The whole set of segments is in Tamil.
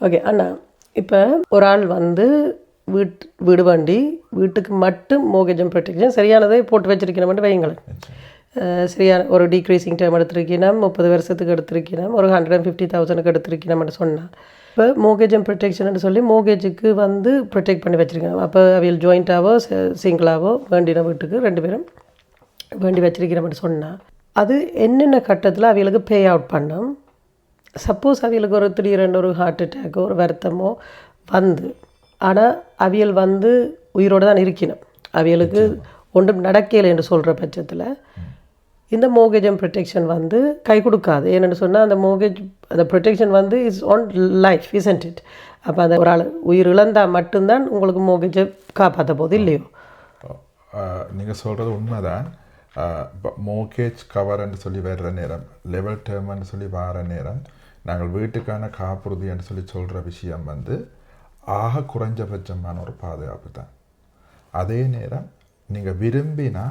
ஓகே அண்ணா, இப்போ ஒரு ஆள் வந்து வீடு வண்டி வீட்டுக்கு மட்டும் மோர்கேஜ் அண்ட் ப்ரொடெக்ஷன் சரியானதை போட்டு வச்சிருக்கணும் வைங்களேன். சரியான ஒரு டீக்ரீசிங் டைம் எடுத்திருக்கணும், 30 வருஷத்துக்கு எடுத்திருக்கணும், ஒரு 150,000 எடுத்திருக்கணும்னு சொன்னால் இப்போ மோர்கேஜ் அண்ட் ப்ரொடெக்ஷன் சொல்லி மோர்கேஜுக்கு வந்து ப்ரொடெக்ட் பண்ணி வச்சுருக்கணும். அப்போ அவையில் ஜாயிண்ட்டாவோ சிங்கிளாவோ வேண்டின வீட்டுக்கு 2 பேரும் வேண்டி வச்சிருக்கிறோம்னு சொன்னால் அது என்னென்ன கட்டத்தில் அவைகளுக்கு பே அவுட் பண்ணும். சப்போஸ் அவியலுக்கு ஒரு திடீரென்று ஒரு ஹார்ட் அட்டாக்கோ ஒரு வருத்தமோ வந்து ஆனால் அவியல் வந்து உயிரோடு தான் இருக்கணும், அவியலுக்கு ஒன்றும் நடக்கலை என்று சொல்கிற பட்சத்தில் இந்த மோர்கேஜ் அண்ட் ப்ரொடெக்ஷன் வந்து கை கொடுக்காது. ஏன்னு சொன்னால் அந்த ப்ரொடெக்ஷன் வந்து is on life isn't it. அப்போ அந்த ஒரு ஆள் உயிர் இழந்தால் மட்டும்தான் உங்களுக்கு மோர்கேஜை காப்பாற்ற போது இல்லையோ? நீங்கள் சொல்கிறது உண்மைதான். மோர்கேஜ் கவர்ன்னு சொல்லி வர்ற நேரம், லெவல் டேர்ம்னு சொல்லி வர நேரம், நாங்கள் வீட்டுக்கான காப்புறுதின்னு சொல்லி சொல்கிற விஷயம் வந்து ஆக குறைஞ்சபட்சமான ஒரு பாதுகாப்பு தான். அதே நேரம் நீங்கள் விரும்பினா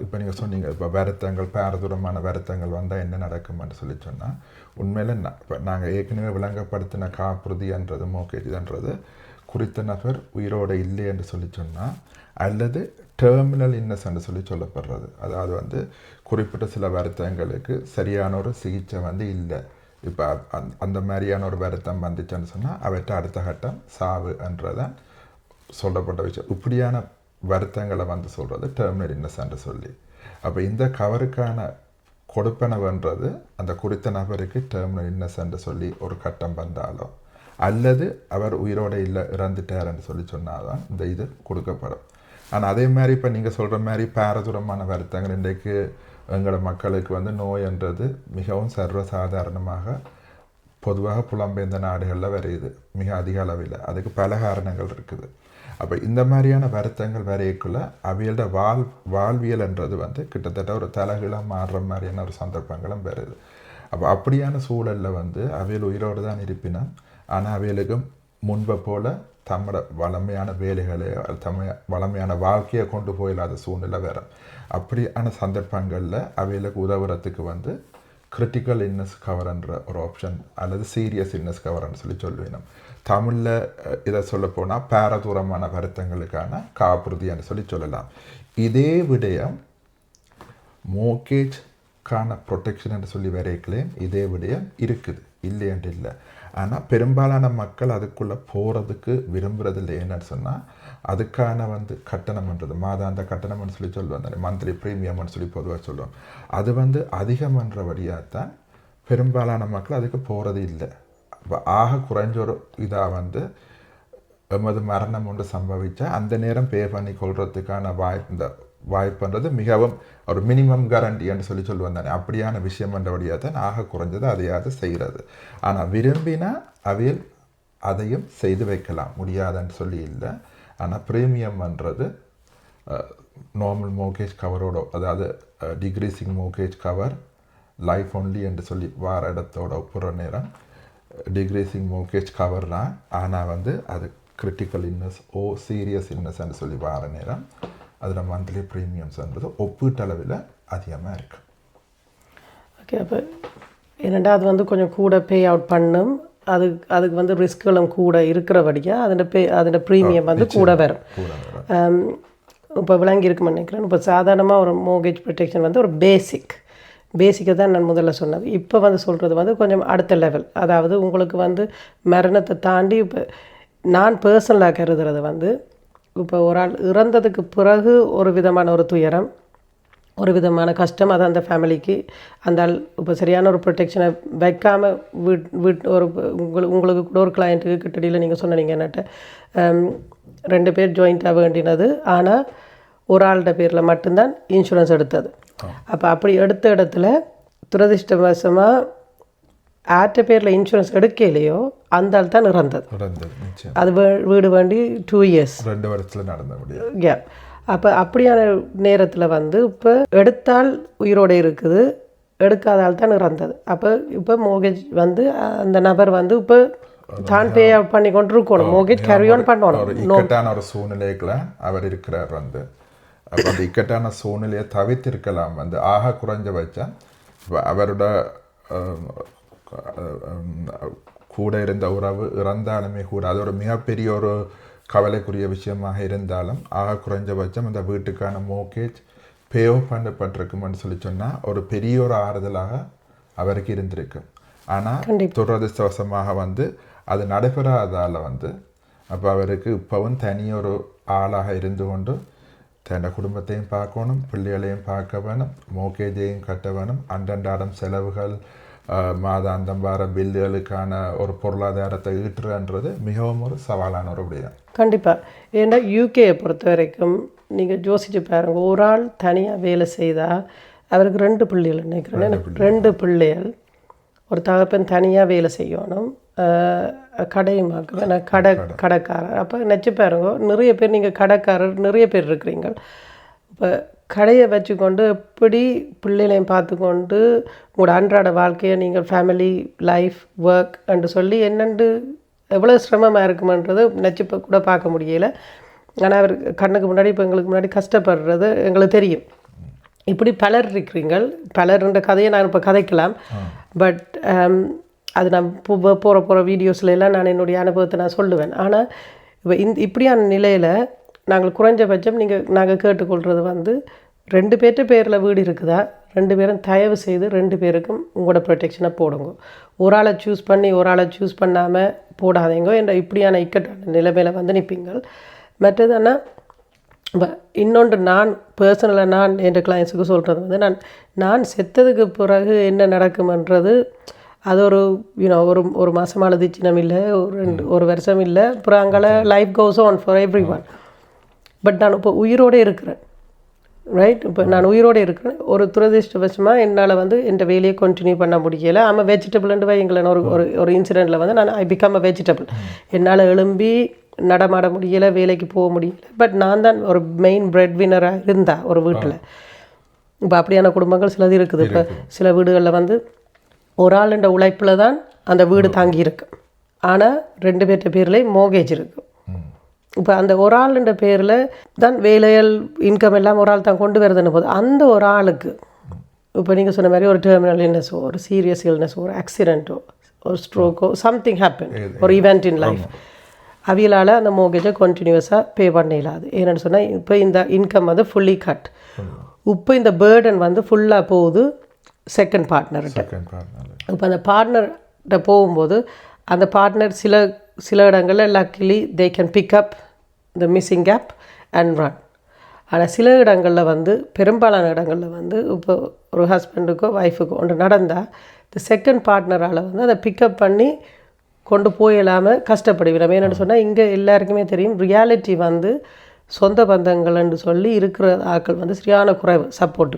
இப்போ நீங்கள் சொன்னீங்க இப்போ வருத்தங்கள் பாரதூரமான வருத்தங்கள் வந்தால் என்ன நடக்கும்னு சொல்லி சொன்னால் உண்மையில் இப்போ நாங்கள் ஏற்கனவே விளங்கப்படுத்தின காப்புறுதின்றது மோர்கேஜ்ன்றது குறித்த நபர் உயிரோடு இல்லை என்று சொல்லி சொன்னால் அல்லது டெர்மினல் இல்னஸ் என்று சொல்லி சொல்லப்படுறது. அதாவது வந்து குறிப்பிட்ட சில வருத்தங்களுக்கு சரியான ஒரு சிகிச்சை வந்து இல்லை. இப்போ அந்த மாதிரியான ஒரு வருத்தம் வந்துச்சுன்னு சொன்னால் அவற்றை அடுத்த கட்டம் சாவு என்றதான் சொல்லப்பட்ட விஷயம். இப்படியான வருத்தங்களை வந்து சொல்கிறது டெர்மினல் இல்னஸ் என்று சொல்லி. அப்போ இந்த கவருக்கான கொடுப்பனவுன்றது அந்த குறித்த நபருக்கு டெர்மினல் இல்னஸ் என்று சொல்லி ஒரு கட்டம் வந்தாலோ அல்லது அவர் உயிரோடு இல்லை இறந்துட்டார்ன்னு சொல்லி சொன்னால்தான் இந்த இது கொடுக்கப்படும். ஆனால் அதே மாதிரி இப்போ நீங்கள் சொல்கிற மாதிரி பாரதூரமான வருத்தங்கள் இன்றைக்கு எங்களோட மக்களுக்கு வந்து நோயன்றது மிகவும் சர்வசாதாரணமாக பொதுவாக புலம்பெயர்ந்த நாடுகளில் வருது மிக அதிக அளவில். அதுக்கு பல காரணங்கள் இருக்குது. அப்போ இந்த மாதிரியான வருத்தங்கள் வரைக்குள்ள அவையோட வாழ்வியல்ன்றது வந்து கிட்டத்தட்ட ஒரு தலைகீழாக மாறுற மாதிரியான ஒரு சந்தர்ப்பங்களும் வருது. அப்போ அப்படியான சூழலில் வந்து அவையில் உயிரோடு தான் இருப்பினும் ஆனால் அவைகளுக்கும் முன்பை போல் தம்மோட வளமையான வேலைகளை வளமையான வாழ்க்கையை கொண்டு போயிடாத சூழ்நிலை வேறு. அப்படியான சந்தர்ப்பங்களில் அவைகளுக்கு உதவுறதுக்கு வந்து கிரிட்டிக்கல் இல்னஸ் கவர்ன்ற ஒரு ஆப்ஷன் அல்லது சீரியஸ் இல்னஸ் கவர்ன்னு சொல்லி சொல்லுவேன். தமிழில் இதை சொல்லப்போனால் பாரதூரமான வருத்தங்களுக்கான காப்புறுதின்னு சொல்லி சொல்லலாம். இதே விடயம் மோர்கேஜ்க்கான ப்ரொடெக்ஷன் என்று சொல்லி வரைக்கலையும் இதே விடயம் இருக்குது, இல்லையென்று இல்லை. ஆனால் பெரும்பாலான மக்கள் அதுக்குள்ளே போகிறதுக்கு விரும்புகிறதில்லை. என்னன்னு சொன்னால் அதுக்கான வந்து கட்டணம்ன்றது மாதாந்த கட்டணம்னு சொல்லி சொல்லுவோம் தானே, மந்த்லி ப்ரீமியம்னு சொல்லி பொதுவாக சொல்லுவோம். அது வந்து அதிகமன்றபடியாக தான் பெரும்பாலான மக்கள் அதுக்கு போகிறது இல்லை. இப்போ ஆக குறைஞ்ச ஒரு இதாக வந்து எமது மரணம் ஒன்று சம்பவித்தா அந்த நேரம் பே பண்ணி கொள்றதுக்கான வாய்ப்புன்றது மிகவும் ஒரு மினிமம் கேரண்டின்னு சொல்லி சொல்லுவோம் தானே, அப்படியான விஷயம் என்றபடியாக தான் ஆக குறைஞ்சது அதையாவது செய்கிறது. ஆனால் விரும்பினா அவையில் அதையும் செய்து வைக்கலாம், முடியாதுன்னு சொல்லி இல்லை. ஆனால் ப்ரீமியம்ன்றது நார்மல் மோர்கேஜ் கவரோட, அதாவது decreasing mortgage cover life only என்று சொல்லி வார இடத்தோட ஒப்புற நேரம் டிக்ரீசிங் மோர்கேஜ் கவர் தான். ஆனால் வந்து அது கிரிட்டிக்கல் இல்னஸ் சீரியஸ் இல்னஸ்ன்னு சொல்லி வார நேரம் அதில் மந்த்லி ப்ரீமியம்ஸ்ன்றது ஒப்பீட்டளவில் அதிகமாக இருக்குது. ஓகே, அப்போ என்னென்னா அது வந்து கொஞ்சம் கூட பே அவுட் பண்ணும், அதுக்கு வந்து ரிஸ்க்குகளும் கூட இருக்கிறபடியாக அதோட ப்ரீமியம் வந்து கூட வரும். இப்போ விளங்கி இருக்குன்னு நினைக்கிறேன். இப்போ சாதாரணமாக ஒரு மோர்கேஜ் ப்ரொடெக்ஷன் வந்து ஒரு பேசிக்கை தான் நான் முதல்ல சொன்னது. இப்போ வந்து சொல்கிறது வந்து கொஞ்சம் அடுத்த லெவல். அதாவது உங்களுக்கு வந்து மரணத்தை தாண்டி இப்போ நான் பர்சனலாக கருதுறது வந்து இப்போ ஒரு ஆள் இறந்ததுக்கு பிறகு ஒரு விதமான ஒரு துயரம், ஒரு விதமான கஷ்டம், அது அந்த ஃபேமிலிக்கு அந்த ஆள் இப்போ சரியான ஒரு ப்ரொடெக்ஷனை வைக்காமல் ஒரு உங்களுக்கு கூட ஒரு கிளையண்ட்டுக்கு கிட்டடியில் நீங்கள் சொன்னீங்க என்னட்ட 2 பேர் ஜாயிண்ட்டாக வேண்டினது, ஆனால் ஒரு ஆள்கிட்ட பேரில் மட்டும்தான் இன்சூரன்ஸ் எடுத்தது. அப்போ அப்படி எடுத்த இடத்துல துரதிர்ஷ்டவசமாக ஆற்ற பேரில் இன்சூரன்ஸ் எடுக்கலையோ அந்த ஆள் தான் இறந்தது. அது வீடு வேண்டி 2 இயர்ஸ் 2 வருஷத்தில் நடந்த முடியும். அப்போ அப்படியான நேரத்தில் வந்து இப்போ எடுத்தால் உயிரோடு இருக்குது, எடுக்காத ஆள் தான் இறந்தது. அப்போ இப்போ மோர்கேஜ் வந்து அந்த நபர் வந்து இப்போ தான் பே அவுட் பண்ணி கொண்டு இருக்கணும், மோர்கேஜ் கேரி ஆன் பண்ணணும். இக்கட்டான ஒரு சூழ்நிலைக்குள்ள அவர் இருக்கிறார் வந்து அப்போ அந்த இக்கட்டான சூழ்நிலையை தவிர்த்திருக்கலாம். வந்து ஆக குறைஞ்ச வச்சா அவரோட கூட இருந்த உறவு இறந்தாலுமே கூட அது ஒரு மிகப்பெரிய ஒரு கவலைக்குரிய விஷயமாக இருந்தாலும் ஆக குறைஞ்சபட்சம் அந்த வீட்டுக்கான மோர்கேஜ் பே ஆஃப் பண்ணப்பட்டிருக்குமென்னு சொல்லி சொன்னால் ஒரு பெரிய ஒரு ஆறுதலாக அவருக்கு இருந்திருக்கு. ஆனால் துரதிர்ஷ்டவசமாக வந்து அது நடைபெறாதால் வந்து அப்போ அவருக்கு இப்போவும் தனியொரு ஆளாக இருந்து கொண்டு தன் குடும்பத்தையும் பார்க்கணும், பிள்ளைகளையும் பார்க்க வேணும், மோர்கேஜையும் கட்ட வேணும், அன்றாடம் செலவுகள் மாதாந்தம் வார பில்லுகளுக்கான ஒரு பொருளாதாரத்தை ஈட்டுறன்றது மிகவும் ஒரு சவாலான ஒரு விடயம். கண்டிப்பாக. ஏன்னா யூகேயை பொறுத்த வரைக்கும் நீங்கள் யோசிச்சு பாருங்க, ஒரு ஆள் தனியாக வேலை செய்தால் அவருக்கு 2 பிள்ளைகள் நினைக்கிறேன், 2 பிள்ளைகள், ஒரு தகப்பன் தனியாக வேலை செய்யணும், கடையுமாக்குவேன் கடைக்காரர். அப்போ நினச்சி பாருங்க, நிறைய பேர் நீங்கள் கடைக்காரர் நிறைய பேர் இருக்கிறீங்க. இப்போ கடையை வச்சுக்கொண்டு எப்படி பிள்ளைகளையும் பார்த்துக்கொண்டு உங்களோட அன்றாட வாழ்க்கையை நீங்கள் ஃபேமிலி லைஃப் ஒர்க் என்று சொல்லி என்னென்று எவ்வளோ சிரமமாக இருக்குமன்றது நினச்சி கூட பார்க்க முடியலை. ஆனால் அவர் கண்ணுக்கு முன்னாடி இப்போ எங்களுக்கு முன்னாடி கஷ்டப்படுறது எங்களுக்கு தெரியும். இப்படி பலர் இருக்கிறீங்கள், பலர்ன்ற கதையை நான் இப்போ கதைக்கலாம். பட் அது நான் போகிற வீடியோஸ்ல எல்லாம் நான் என்னுடைய அனுபவத்தை நான் சொல்லுவேன். ஆனால் இப்போ இப்படியான நிலையில் நாங்கள் குறைஞ்சபட்சம் நாங்கள் கேட்டுக்கொள்கிறது வந்து 2 பேர்ட்ட பேரில் வீடு இருக்குதா, 2 பேரும் தயவு செய்து 2 பேருக்கும் உங்களோட ப்ரொடெக்ஷனை போடுங்க. ஒரு ஆளை சூஸ் பண்ணி ஒரு ஆளை சூஸ் பண்ணாமல் போடாதீங்க என்ற இப்படியான இக்கட்டான நிலைமையில் வந்து நிற்பீங்கள். மற்றது ஆனால் இன்னொன்று நான் பர்சனலாக நான் என் கிளைண்ட்ஸுக்கு சொல்கிறது வந்து நான் செத்ததுக்கு பிறகு என்ன நடக்கும்ன்றது அது ஒரு மாதம் அழுதிச்சினம் இல்லை, ஒரு வருஷம் இல்லை, அப்புறம் அங்கே life goes on for every one. But நான் இப்போ உயிரோடு இருக்கிறேன், ரைட்? இப்போ நான் உயிரோடு இருக்கிறேன். ஒரு துரதிர்ஷ்டவசமாக என்னால் வந்து என் வேலையை கண்டினியூ பண்ண முடியலை. ஆமாம், வெஜிடபிள்ன்ட்டு வைங்களேன். ஒரு இன்சிடெண்ட்டில் வந்து நான் ஐ பிகம் அ வெஜிடபிள். என்னால் எழும்பி நடமாட முடியலை, வேலைக்கு போக முடியலை. பட் நான் தான் ஒரு மெயின் பிரெட் வினராக இருந்தா ஒரு வீட்டில். இப்போ அப்படியான குடும்பங்கள் சிலது இருக்குது. இப்போ சில வீடுகளில் வந்து ஒரு ஆளுன்ற உழைப்பில் தான் அந்த வீடு தாங்கி இருக்கு, ஆனால் 2 பேர்ட்ட பேர்லேயும் மோர்கேஜ் இருக்குது. இப்போ அந்த ஒரு ஆளுன்ற பேரில் தான் வேலைகள் இன்கம் எல்லாம் ஒரு ஆள் தான் கொண்டு வருதுன்னு போது அந்த ஒரு ஆளுக்கு இப்போ நீங்கள் சொன்ன மாதிரி ஒரு டெர்மினல் இல்னஸோ, ஒரு சீரியஸ் இல்னஸோ, ஒரு ஆக்சிடெண்ட்டோ, ஒரு ஸ்ட்ரோக்கோ, சம்திங் ஹேப்பன், ஒரு ஈவெண்ட் இன் லைஃப், அவியலால் அந்த மோர்கேஜை கண்டினியூஸாக பே பண்ண இல்லாது. ஏன்னு சொன்னால் இப்போ இந்த இன்கம் வந்து ஃபுல்லி கட். இப்போ இந்த பேர்டன் வந்து ஃபுல்லாக போகுது செகண்ட் பார்ட்னர்கிட்ட. இப்போ அந்த பார்ட்னர்கிட்ட போகும்போது அந்த பார்ட்னர் சில இடங்களில் luckily they can pick up the missing gap and run. ஆனால் சில இடங்களில் வந்து பெரும்பாலான இடங்களில் வந்து இப்போ ஒரு ஹஸ்பண்டுக்கோ ஒய்ஃபுக்கோ ஒன்று நடந்தால் இந்த செகண்ட் பார்ட்னரால் வந்து அதை பிக்கப் பண்ணி கொண்டு போயிடாமல் கஷ்டப்படுகிறோம். ஏன்னு சொன்னால் இங்கே எல்லாருக்குமே தெரியும், ரியாலிட்டி வந்து சொந்த பந்தங்கள்னு சொல்லி இருக்கிற ஆட்கள் வந்து சரியான குறைவு சப்போர்ட்.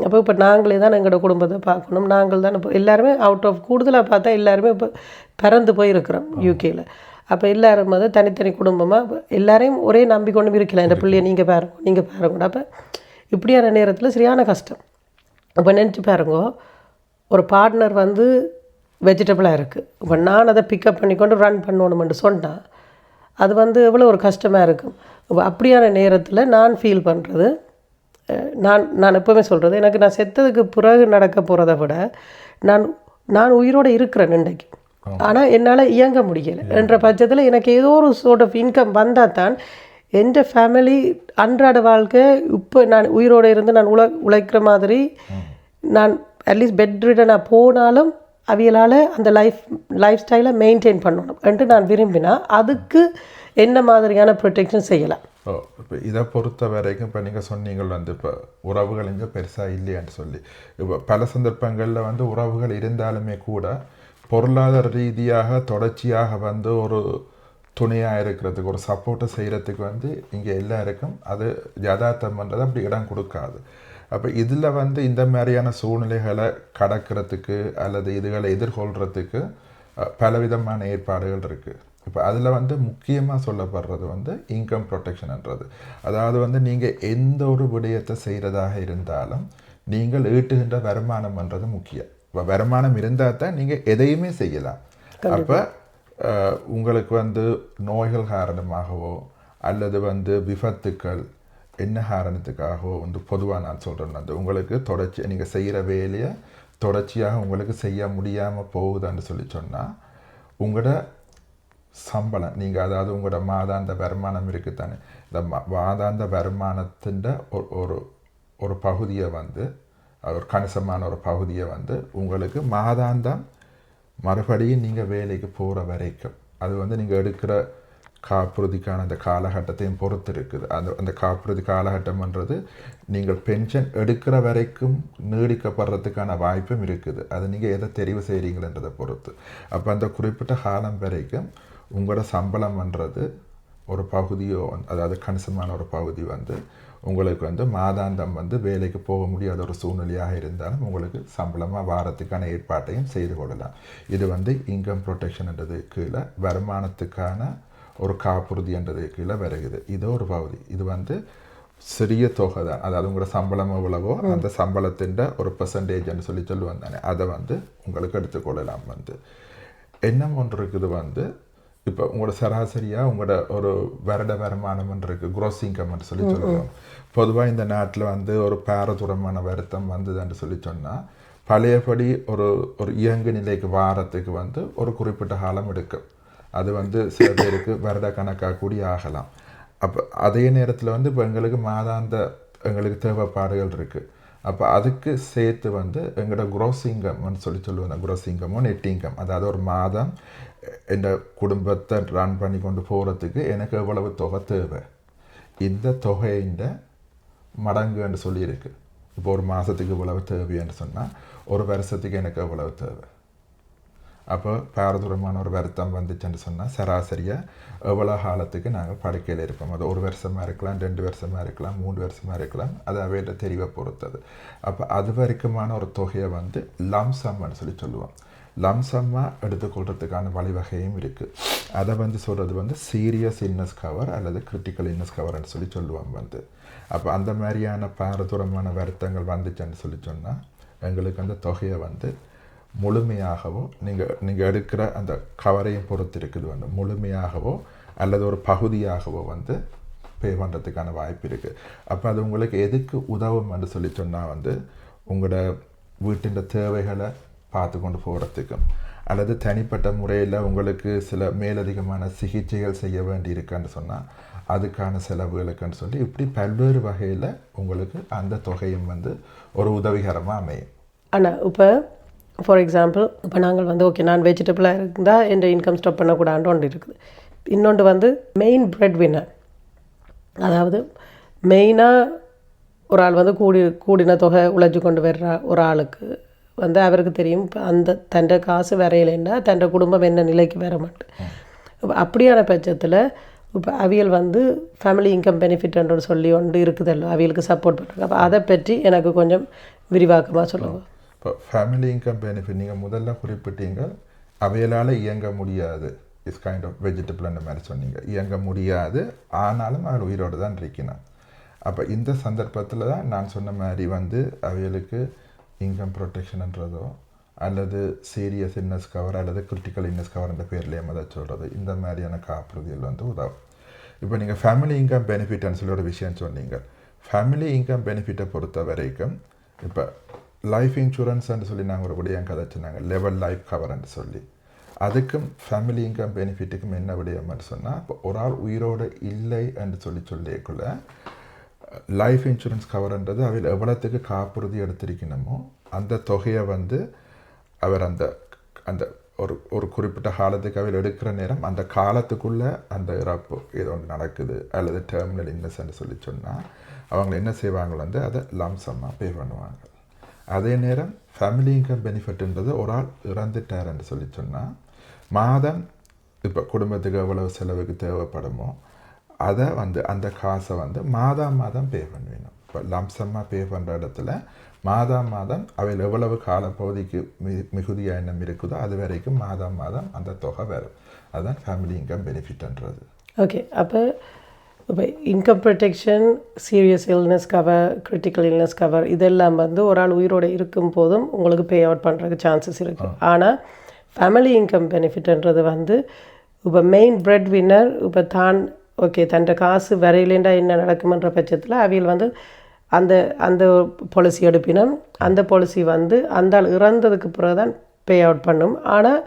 அப்போ இப்போ நாங்களே தான் எங்களோட குடும்பத்தை பார்க்கணும், நாங்கள் தான் இப்போ எல்லாருமே அவுட் ஆஃப் கூடுதலாக பார்த்தா எல்லாருமே இப்போ பிறந்து போயிருக்கிறோம் யூகேயில். அப்போ எல்லோரும் வந்து தனித்தனி குடும்பமாக எல்லாரையும் ஒரே நம்பிக்கொண்டு இருக்கலாம், இந்த பிள்ளையை நீங்கள் பாருங்க. அப்போ இப்படியான நேரத்தில் சரியான கஷ்டம். இப்போ நினச்சி பாருங்க, ஒரு பார்ட்னர் வந்து வெஜிடபிளாக இருக்குது, இப்போ நான் அதை பிக்கப் பண்ணிக்கொண்டு ரன் பண்ணணுமென்று சொன்னால் அது வந்து எவ்வளோ ஒரு கஷ்டமாக இருக்கும். அப்படியான நேரத்தில் நான் ஃபீல் பண்ணுறது, நான் எப்போவுமே சொல்கிறது, எனக்கு நான் செத்ததுக்கு பிறகு நடக்க போகிறத விட நான் உயிரோடு இருக்கிறேன் இன்றைக்கு, ஆனால் என்னால் இயங்க முடியலை என்ற பட்சத்தில் எனக்கு ஏதோ ஒரு சோர்ட் ஆஃப் இன்கம் வந்தால் தான் எந்த ஃபேமிலி அன்றாட வாழ்க்கை இப்போ நான் உயிரோடு இருந்து நான் உழைக்கிற மாதிரி நான் அட்லீஸ்ட் பெட் ரிடனாக போனாலும் அவியலால் அந்த லைஃப் ஸ்டைலை மெயின்டைன் பண்ணணும் என்று நான் விரும்பினா அதுக்கு என்ன மாதிரியான ப்ரொடெக்ஷன் செய்யலாம்? இப்போ இதை பொறுத்த வரைக்கும் இப்போ நீங்கள் சொன்னீங்கள் வந்து இப்போ உறவுகள் இங்கே பெருசாக இல்லையான்னு சொல்லி, இப்போ பல சந்தர்ப்பங்களில் வந்து உறவுகள் இருந்தாலுமே கூட பொருளாதார ரீதியாக தொடர்ச்சியாக வந்து ஒரு துணையாக இருக்கிறதுக்கு, ஒரு சப்போர்ட்டை செய்கிறதுக்கு வந்து இங்கே எல்லாருக்கும் அது யதார்த்தம் பண்ணுறது அப்படி இடம் கொடுக்காது. அப்போ இதில் வந்து இந்த மாதிரியான சூழ்நிலைகளை கடக்கிறதுக்கு அல்லது இதுகளை எதிர்கொள்கிறதுக்கு பலவிதமான ஏற்பாடுகள் இருக்குது. இப்போ அதில் வந்து முக்கியமாக சொல்லப்படுறது வந்து இன்கம் ப்ரொடெக்ஷன்ன்றது. அதாவது வந்து நீங்கள் எந்த ஒரு விடயத்தை செய்கிறதாக இருந்தாலும் நீங்கள் ஈட்டுகின்ற வருமானம்ன்றது முக்கியம். இப்போ வருமானம் இருந்தால் தான் நீங்கள் எதையுமே செய்யலாம். அப்போ உங்களுக்கு வந்து நோய்கள் காரணமாகவோ அல்லது வந்து விபத்துக்கள் என்ன காரணத்துக்காகவோ வந்து பொதுவாக நான் சொல்கிறேன், வந்து உங்களுக்கு தொடர்ச்சி நீங்கள் செய்கிற வேலையை தொடர்ச்சியாக உங்களுக்கு செய்ய முடியாமல் போகுதான்னு சொல்லி சொன்னால் உங்களோட சம்பளம் நீங்கள் அதாவது உங்களோட மாதாந்த வருமானம் இருக்குது தானே, இந்த மாதாந்த வருமானத்தின் ஒரு ஒரு பகுதியை வந்து ஒரு கணிசமான ஒரு பகுதியை வந்து உங்களுக்கு மாதாந்தம் மறுபடியும் நீங்கள் வேலைக்கு போகிற வரைக்கும் அது வந்து நீங்கள் எடுக்கிற காப்புறுதிக்கான அந்த காலகட்டத்தையும் பொறுத்து இருக்குது. அந்த காப்புறுதி காலகட்டம்ன்றது நீங்கள் பென்ஷன் எடுக்கிற வரைக்கும் நீடிக்கப்படுறதுக்கான வாய்ப்பும் இருக்குது. அது நீங்கள் எதை தெரிவு செய்கிறீங்களன்றதை பொறுத்து. அப்போ அந்த குறிப்பிட்ட காலம் வரைக்கும் உங்களோட சம்பளம்ன்றது ஒரு பகுதியோ அதாவது கணிசமான ஒரு பகுதி வந்து உங்களுக்கு வந்து மாதாந்தம் வந்து வேலைக்கு போக முடியாத ஒரு சூழ்நிலையாக இருந்தாலும் உங்களுக்கு சம்பளமாக வாரத்துக்கான ஏற்பாட்டையும் செய்து கொள்ளலாம். இது வந்து இன்கம் ப்ரொடெக்ஷன்ன்றது கீழே வருமானத்துக்கான ஒரு காப்புறுதி என்றது கீழே வருகிறது. இது ஒரு பகுதி. இது வந்து சிறிய தொகை தான், அதாவது உங்களோட சம்பளம் எவ்வளவோ அந்த சம்பளத்தின் ஒரு பெர்சன்டேஜ்னு சொல்லுவாங்க தானே, அதை வந்து உங்களுக்கு எடுத்துக்கொள்ளலாம். வந்து என்ன ஒன்று இருக்குது வந்து இப்போ உங்களோட சராசரியாக உங்களோட ஒரு வருட வருமானம் இருக்குது, குரோஸ் இன்கம்னு சொல்லுவோம். பொதுவாக இந்த நாட்டில் வந்து ஒரு பாரதூரமான வருத்தம் வந்ததுன்னு சொன்னால் பழையபடி ஒரு ஒரு இயங்கு நிலைக்கு வாரத்துக்கு வந்து ஒரு குறிப்பிட்ட காலம் எடுக்கும். அது வந்து சில பேருக்கு வருட கணக்காக கூடி ஆகலாம். அப்போ அதே நேரத்தில் வந்து இப்போ எங்களுக்கு மாதாந்த எங்களுக்கு தேவைப்பாடுகள் இருக்குது. அப்போ அதுக்கு சேர்த்து வந்து எங்களோட குரோஸ் இன்கம்னு சொல்லுவாங்க. குரோஸ் இன்கமோ நெட் இன்கம், அதாவது ஒரு மாதம் என் குடும்பத்தை ரன் பண்ணி கொண்டு போகிறதுக்கு எனக்கு எவ்வளவு தொகை தேவை, இந்த தொகையின் மடங்குன்னு சொல்லியிருக்கு. இப்போ ஒரு மாதத்துக்கு இவ்வளவு தேவைன்னு சொன்னால் ஒரு வருஷத்துக்கு எனக்கு எவ்வளவு தேவை. அப்போ பாரதூரமான ஒரு வருத்தம் வந்துச்சுன்னு சொன்னால் சராசரியாக எவ்வளோ காலத்துக்கு நாங்கள் படுக்கையில் இருப்போம். அது 1 வருஷமாக இருக்கலாம், 2 வருஷமாக இருக்கலாம், 3 வருஷமாக இருக்கலாம், அது அவையில தெரிவை பொறுத்தது. அப்போ அது வரைக்குமான ஒரு தொகையை வந்து லம்சம்னு சொல்லுவோம். லம்சம்மாக எடுத்துக்கொள்கிறதுக்கான வழிவகையும் இருக்குது. அதை வந்து சொல்கிறது வந்து சீரியஸ் இல்னஸ் கவர் அல்லது கிரிட்டிக்கல் இல்னஸ் கவர்ன்னு சொல்லுவோம் வந்து. அப்போ அந்த மாதிரியான பாரதூரமான வருத்தங்கள் வந்துச்சுன்னு சொன்னால் எங்களுக்கு அந்த தொகையை வந்து முழுமையாகவோ நீங்கள் எடுக்கிற அந்த கவரையும் பொறுத்து இருக்குது வந்து முழுமையாகவோ அல்லது ஒரு பகுதியாகவோ வந்து பே பண்ணுறதுக்கான வாய்ப்பு இருக்குது. அப்போ அது உங்களுக்கு எதுக்கு உதவும்னு சொன்னால் வந்து உங்களோட வீட்டின் தேவைகளை பார்த்து கொண்டு போகிறதுக்கும் அல்லது தனிப்பட்ட முறையில் உங்களுக்கு சில மேலதிகமான சிகிச்சைகள் செய்ய வேண்டி இருக்குன்னு சொன்னால் அதுக்கான செலவுகளுக்குன்னு சொல்லி இப்படி பல்வேறு வகையில் உங்களுக்கு அந்த தொகையும் வந்து ஒரு உதவிகரமாக அமையும். ஆனால் இப்போ ஃபார் எக்ஸாம்பிள் இப்போ நாங்கள் வந்து ஓகே நான் வெஜிடபிளாக இருந்தால் என் இன்கம் ஸ்டாப் பண்ணக்கூடாது ஒன்று இருக்குது. இன்னொன்று வந்து மெயின் பிரெட் வின்னர், அதாவது மெயினாக ஒரு ஆள் வந்து கூடின தொகை உழைச்சி கொண்டு வர்ற ஒரு ஆளுக்கு வந்து அவருக்கு தெரியும் அந்த தண்டை காசு வரையிலேன்னா தண்டை குடும்பம் என்ன நிலைக்கு வர மாட்டேன். அப்படியான பட்சத்தில் இப்போ அவியல் வந்து ஃபேமிலி இன்கம் பெனிஃபிட்ன்னு சொல்லி ஒன்று இருக்குதല്ലോ, அவியலுக்கு சப்போர்ட் பண்ணுறாங்க. அப்போ அதை பற்றி எனக்கு கொஞ்சம் விரிவாக்கமாக சொல்லுங்கள். இப்போ ஃபேமிலி இன்கம் பெனிஃபிட் நீங்கள் முதல்ல குறிப்பிட்டீங்க, அவையலால் இயங்க முடியாது, இஸ் கைண்ட் ஆஃப் வெஜிடபிள்ன்ற மாதிரி சொன்னீங்க. இயங்க முடியாது, ஆனாலும் அவள் உயிரோடு தான் இருக்கணும். அப்போ இந்த சந்தர்ப்பத்தில் தான் நான் சொன்ன மாதிரி வந்து அவைகளுக்கு இன்கம் ப்ரொடெக்ஷன்ன்றதோ அல்லது சீரியஸ் இல்னஸ் கவர் அல்லது கிரிட்டிக்கல் இல்னஸ் கவர்ன்ற பேர்லேயே அதை சொல்கிறது, இந்த மாதிரியான காப்புறுதிகள் வந்து உதவும். இப்போ நீங்கள் ஃபேமிலி இன்கம் பெனிஃபிட்னு சொல்லி ஒரு விஷயம் சொன்னீங்க. ஃபேமிலி இன்கம் பெனிஃபிட்டை பொறுத்த வரைக்கும் இப்போ லைஃப் இன்சூரன்ஸ்ன்னு சொல்லி நாங்கள் ஒரு விடயம் கதைச்சினாங்க, லெவல் லைஃப் கவர்ன்னு சொல்லி. அதுக்கும் ஃபேமிலி இன்கம் பெனிஃபிட்டுக்கும் என்ன விடயம்னு சொன்னால் இப்போ ஒரு ஆள் உயிரோடு இல்லை என்று சொல்லிக்குள்ள லைஃப் இன்சூரன்ஸ் கவர்ன்றது அவர் எவ்வளோத்துக்கு காப்புறுதி எடுத்திருக்கணுமோ அந்த தொகையை வந்து அவர் அந்த அந்த ஒரு குறிப்பிட்ட காலத்துக்கு அவர் எடுக்கிற நேரம் அந்த காலத்துக்குள்ளே அந்த இறப்பு ஏதோ ஒன்று நடக்குது அல்லது டெர்மினல் இல்னஸ்ன்னு சொல்லி சொன்னால் அவங்க என்ன செய்வாங்க வந்து அதை லம்சமாக பே பண்ணுவாங்க. அதே நேரம் ஃபேமிலி இன்கம் பெனிஃபிட்ன்றது ஒரு ஆள் இறந்துட்டார்ன்னு சொல்லி சொன்னால் மாதம் இப்போ குடும்பத்துக்கு எவ்வளவு செலவுக்கு தேவைப்படுமோ அதை வந்து அந்த காசை வந்து மாதம் பே பண்ணுவேணும். இப்போ லம்சமாக பே பண்ணுற இடத்துல மாதம் அவையில் எவ்வளவு காலப்பகுதிக்கு மிகுதியாக எண்ணம் இருக்குதோ அது வரைக்கும் மாதம் அந்த தொகை வரும். அதுதான் ஃபேமிலி இன்கம் பெனிஃபிட்ன்றது. ஓகே, அப்போ இப்போ income protection, serious illness cover, critical illness cover இதெல்லாம் வந்து ஒரு ஆள் உயிரோடு இருக்கும் போதும் உங்களுக்கு பே அவுட் பண்ணுறதுக்கு சான்சஸ் இருக்குது. ஆனால் ஃபேமிலி இன்கம் பெனிஃபிட்ன்றது வந்து இப்போ மெயின் பிரெட் வின்னர் இப்போ தான் ஓகே தன்னை காசு வரையிலேண்டா என்ன நடக்குமன்ற பட்சத்தில் அவியல் வந்து அந்த அந்த பாலிசி எடுப்பினும் அந்த பாலிசி வந்து அந்த ஆள் இறந்ததுக்கு பிறகு தான் பே அவுட் பண்ணும். ஆனால்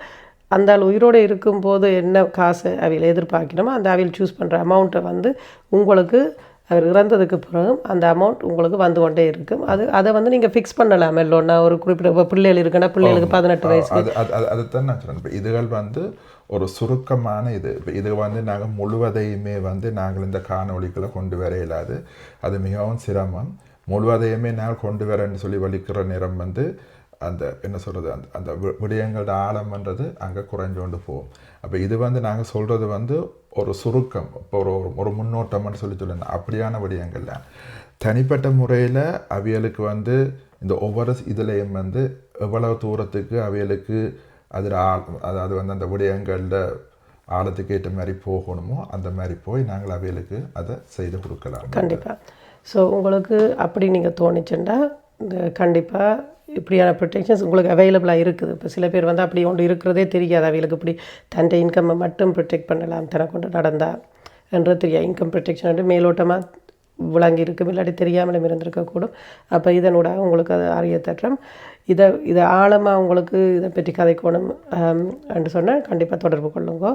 அந்த ஆள் உயிரோடு இருக்கும்போது என்ன காசு அவையில் எதிர்பார்க்கணுமோ அந்த அவையில் சூஸ் பண்ணுற அமௌண்ட்டை வந்து உங்களுக்கு அவர் இறந்ததுக்கு பிறகு அந்த அமௌண்ட் உங்களுக்கு வந்து கொண்டே இருக்கும். அதை வந்து நீங்கள் ஃபிக்ஸ் பண்ணலாம் இல்லைன்னா ஒரு குறிப்பிட்ட பிள்ளைகள் இருக்குன்னா பிள்ளைகளுக்கு 18 வயசு. அதுதான் நான் சொல்கிறேன். இப்போ இதுகள் வந்து ஒரு சுருக்கமான இப்போ இது வந்து நாங்கள் முழுவதையுமே வந்து நாங்கள் இந்த காணொளிகளை கொண்டு வர இயலாது. அது மிகவும் சிரமம். முழுவதையுமே நாங்கள் கொண்டு வரேன்னு சொல்லி வலிக்கிற நேரம் வந்து அந்த என்ன சொல்கிறது அந்த விடயங்களோட ஆழம்ன்றது அங்கே குறைஞ்சு கொண்டு போகும். அப்போ இது வந்து நாங்கள் சொல்கிறது வந்து ஒரு சுருக்கம், இப்போ ஒரு முன்னோட்டம்னு சொல்லணும். அப்படியான விடயங்கள்ல தனிப்பட்ட முறையில் அவியலுக்கு வந்து இந்த ஒவ்வொரு இதுலேயும் வந்து எவ்வளவு தூரத்துக்கு அவியலுக்கு அதில் அதாவது வந்து அந்த விடயங்களில் ஆழத்துக்கு ஏற்ற மாதிரி போகணுமோ அந்த மாதிரி போய் நாங்கள் அவியலுக்கு அதை செய்து கொடுக்கலாம். கண்டிப்பாக. ஸோ உங்களுக்கு அப்படி நீங்கள் தோணிச்சுன்னா இந்த கண்டிப்பாக இப்படியான ப்ரொடெக்ஷன்ஸ் உங்களுக்கு அவைலபிளாக இருக்குது. இப்போ சில பேர் வந்து அப்படி ஒன்று இருக்கிறதே தெரியாது. அவைகளுக்கு இப்படி தன்னை இன்கம்மை மட்டும் ப்ரொடெக்ட் பண்ணலாம் தன கொண்டு நடந்தா என்றது தெரியாது. இன்கம் ப்ரொடெக்ஷன் வந்து மேலோட்டமாக விளங்கி இருக்கும், இல்லாட்டி தெரியாமலும் இருந்திருக்கக்கூடும். அப்போ இதனோட உங்களுக்கு அதை அறிய தட்டுறோம். இதை ஆழமாக உங்களுக்கு இதை பற்றி கதைக்கணும் என்று சொன்னால் கண்டிப்பாக தொடர்பு கொள்ளுங்க.